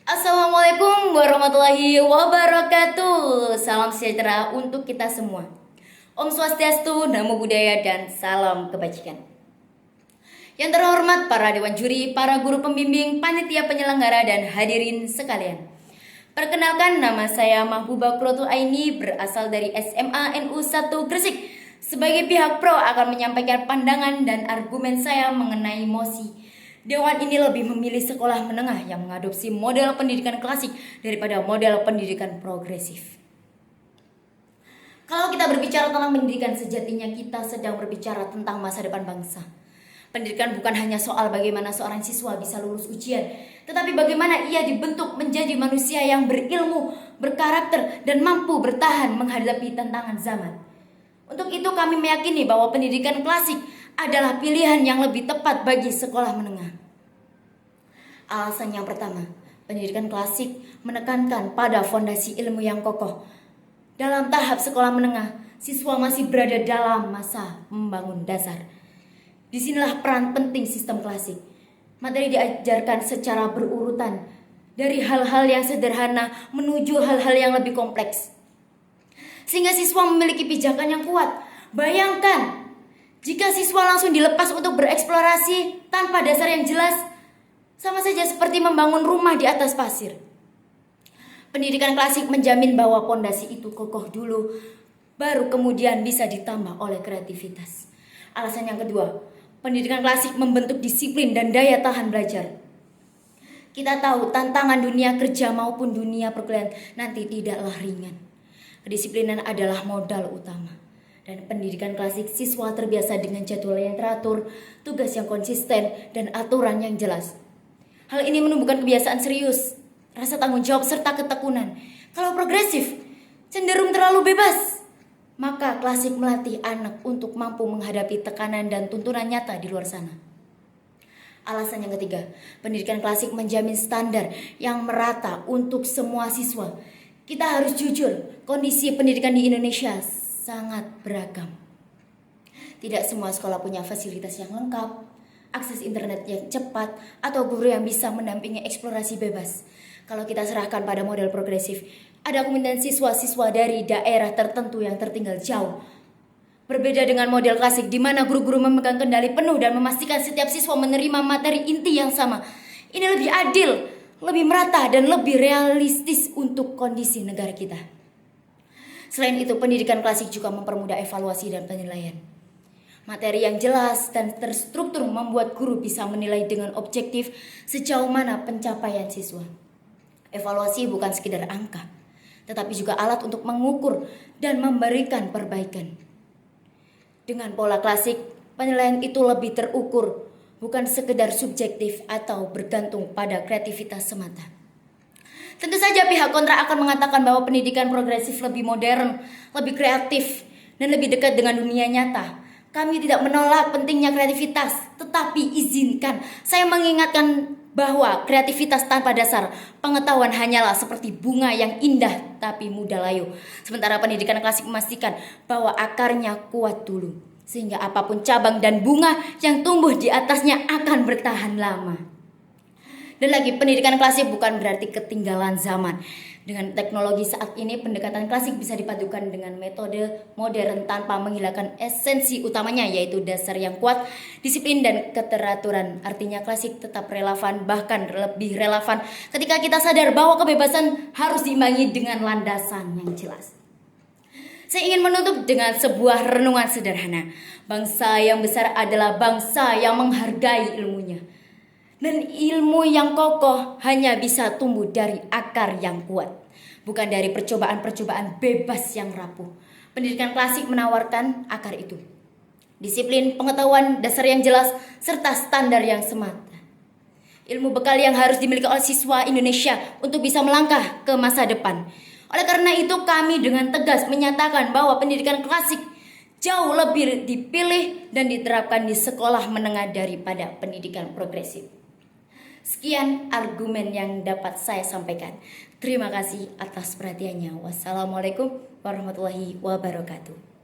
Assalamualaikum warahmatullahi wabarakatuh. Salam sejahtera untuk kita semua. Om Swastiastu, Namo Buddhaya, dan salam kebajikan. Yang terhormat para dewan juri, para guru pembimbing, panitia penyelenggara, dan hadirin sekalian. Perkenalkan, nama saya Mahbubah Qurratul Aini, berasal dari SMA NU 1 Gresik. Sebagai pihak pro akan menyampaikan pandangan dan argumen saya mengenai mosi. Dewan ini lebih memilih sekolah menengah yang mengadopsi model pendidikan klasik daripada model pendidikan progresif. Kalau kita berbicara tentang pendidikan, sejatinya kita sedang berbicara tentang masa depan bangsa. Pendidikan bukan hanya soal bagaimana seorang siswa bisa lulus ujian, tetapi bagaimana ia dibentuk menjadi manusia yang berilmu, berkarakter, dan mampu bertahan menghadapi tantangan zaman. Untuk itu kami meyakini bahwa pendidikan klasik adalah pilihan yang lebih tepat bagi sekolah menengah. Alasan yang pertama, pendidikan klasik menekankan pada fondasi ilmu yang kokoh. Dalam tahap sekolah menengah, siswa masih berada dalam masa membangun dasar. Disinilah peran penting sistem klasik. Materi diajarkan secara berurutan, dari hal-hal yang sederhana menuju hal-hal yang lebih kompleks, sehingga siswa memiliki pijakan yang kuat. Bayangkan jika siswa langsung dilepas untuk bereksplorasi tanpa dasar yang jelas, sama saja seperti membangun rumah di atas pasir. Pendidikan klasik menjamin bahwa pondasi itu kokoh dulu, baru kemudian bisa ditambah oleh kreativitas. Alasan yang kedua, pendidikan klasik membentuk disiplin dan daya tahan belajar. Kita tahu tantangan dunia kerja maupun dunia perkuliahan nanti tidaklah ringan. Kedisiplinan adalah modal utama. Dan pendidikan klasik, siswa terbiasa dengan jadwal yang teratur, tugas yang konsisten, dan aturan yang jelas. Hal ini menumbuhkan kebiasaan serius, rasa tanggung jawab, serta ketekunan. Kalau progresif, cenderung terlalu bebas. Maka klasik melatih anak untuk mampu menghadapi tekanan dan tuntunan nyata di luar sana. Alasan yang ketiga, pendidikan klasik menjamin standar yang merata untuk semua siswa. Kita harus jujur, kondisi pendidikan di Indonesia sangat beragam. Tidak semua sekolah punya fasilitas yang lengkap, akses internet yang cepat, atau guru yang bisa mendampingi eksplorasi bebas. Kalau kita serahkan pada model progresif, ada kemungkinan siswa-siswa dari daerah tertentu yang tertinggal jauh. Berbeda dengan model klasik di mana guru-guru memegang kendali penuh dan memastikan setiap siswa menerima materi inti yang sama. Ini lebih adil, lebih merata, dan lebih realistis untuk kondisi negara kita. Selain itu, pendidikan klasik juga mempermudah evaluasi dan penilaian. Materi yang jelas dan terstruktur membuat guru bisa menilai dengan objektif sejauh mana pencapaian siswa. Evaluasi bukan sekedar angka, tetapi juga alat untuk mengukur dan memberikan perbaikan. Dengan pola klasik, penilaian itu lebih terukur, bukan sekedar subjektif atau bergantung pada kreativitas semata. Tentu saja pihak kontra akan mengatakan bahwa pendidikan progresif lebih modern, lebih kreatif, dan lebih dekat dengan dunia nyata. Kami tidak menolak pentingnya kreativitas, tetapi izinkan saya mengingatkan bahwa kreativitas tanpa dasar pengetahuan hanyalah seperti bunga yang indah tapi mudah layu. Sementara pendidikan klasik memastikan bahwa akarnya kuat dulu, sehingga apapun cabang dan bunga yang tumbuh di atasnya akan bertahan lama. Dan lagi, pendidikan klasik bukan berarti ketinggalan zaman. Dengan teknologi saat ini, pendekatan klasik bisa dipadukan dengan metode modern tanpa menghilangkan esensi utamanya, yaitu dasar yang kuat, disiplin, dan keteraturan. Artinya klasik tetap relevan, bahkan lebih relevan ketika kita sadar bahwa kebebasan harus diimbangi dengan landasan yang jelas. Saya ingin menutup dengan sebuah renungan sederhana. Bangsa yang besar adalah bangsa yang menghargai ilmunya. Dan ilmu yang kokoh hanya bisa tumbuh dari akar yang kuat, bukan dari percobaan-percobaan bebas yang rapuh. Pendidikan klasik menawarkan akar itu. Disiplin, pengetahuan dasar yang jelas, serta standar yang semata. Ilmu bekal yang harus dimiliki oleh siswa Indonesia untuk bisa melangkah ke masa depan. Oleh karena itu kami dengan tegas menyatakan bahwa pendidikan klasik jauh lebih dipilih dan diterapkan di sekolah menengah daripada pendidikan progresif. Sekian argumen yang dapat saya sampaikan. Terima kasih atas perhatiannya. Wassalamualaikum warahmatullahi wabarakatuh.